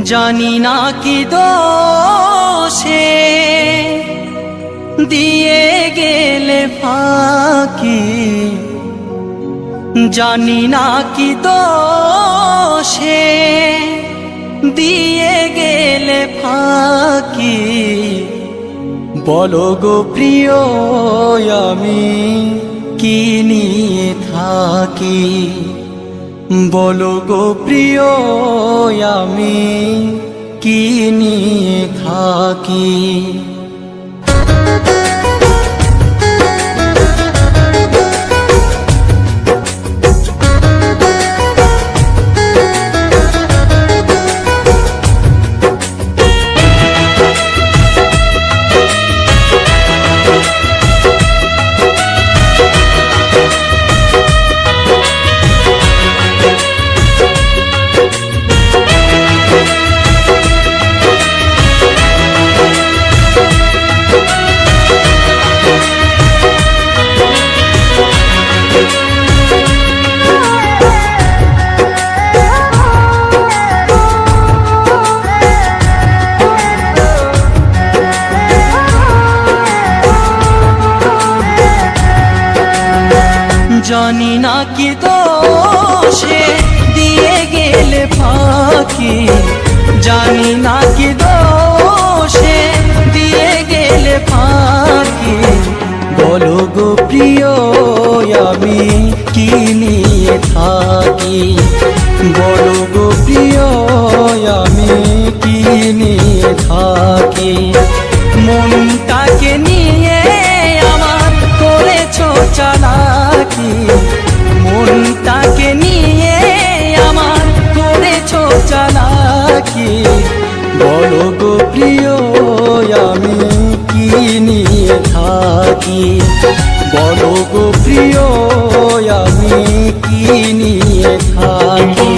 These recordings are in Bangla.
জানি না কি দোষে দিয়ে গেলে ফাঁকি, জানি না কি দোষে দিয়ে গেলে ফাঁকি। বলো গো প্রিয় আমি কি নিয়ে থাকি, বলো গো প্রিয় আমি কি নিয়ে থাকি। জানি না কি দোষে দিয়ে গেলে ফাঁকি, জানি না কি দোষে দিয়ে গেলে ফাঁকি। বলো গো প্রিয় আমি কি নিয়ে থাকি, বলো গো প্রিয় আমি কি নিয়ে থাকি। মনটাকে নিয়ে আমার করেছো চালাকি, মনটাকে নিয়ে আমার করেছো চালাকি। বলো গো প্রিয় আমি কি নিয়ে থাকি, বলো গো প্রিয় আমি কি নিয়ে থাকি।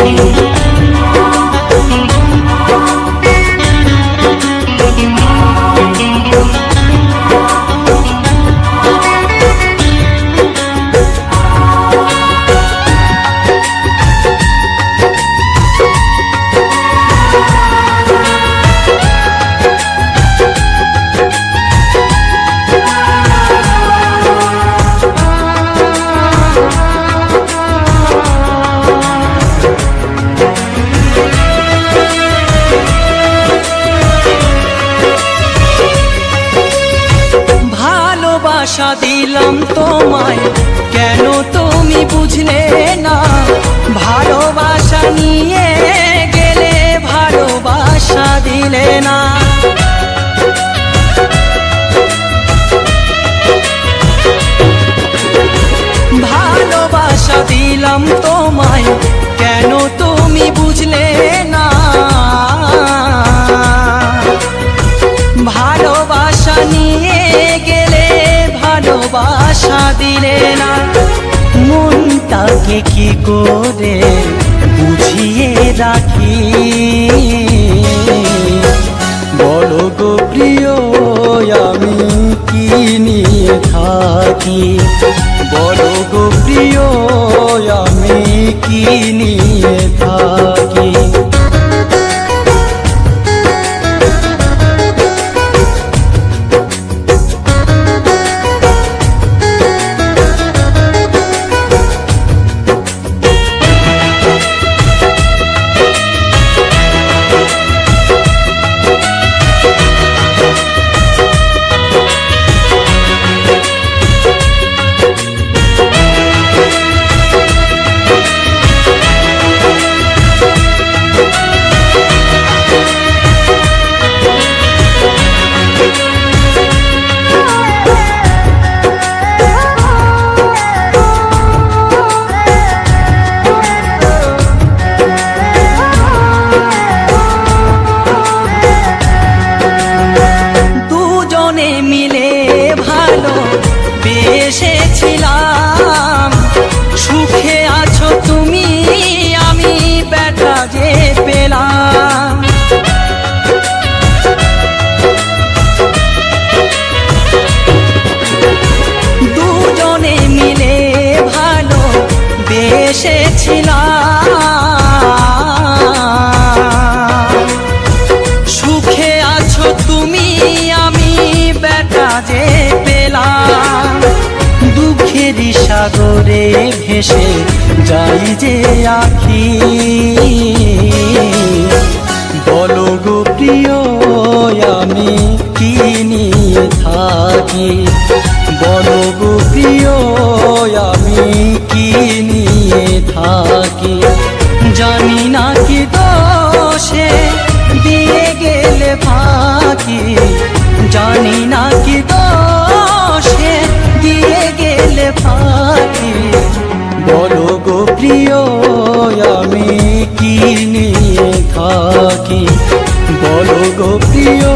ভালোবাসা দিলাম তোমায় কেন তুমি বুঝলে না, ভালোবাসা নিয়ে গেলে ভালোবাসা দিলে না। ভালোবাসা দিলাম তোমায় কেন তুমি বুঝলে না, ভালোবাসা নিয়ে গেলে ভালোবাসা দিলে না। মনটাকে কি করে বুঝিয়ে রাখি, বলো গো প্রিয় আমি কি নিয়ে থাকি, বলো গো প্রিয় আমি কি নিয়ে থাকি। যাই যে আখি বলো গো প্রিয় আমি কি নিয়ে থাকি বলো গো প্রিয় আমি কি নিয়ে থাকি জানি না কি দোষে দিয়ে গেলে ফাঁকি জানি না কি দোষে দিয়ে গেলে ফাঁকি বলো গো প্রিয় আমি কি নিয়ে থাকি বলো গো প্রিয়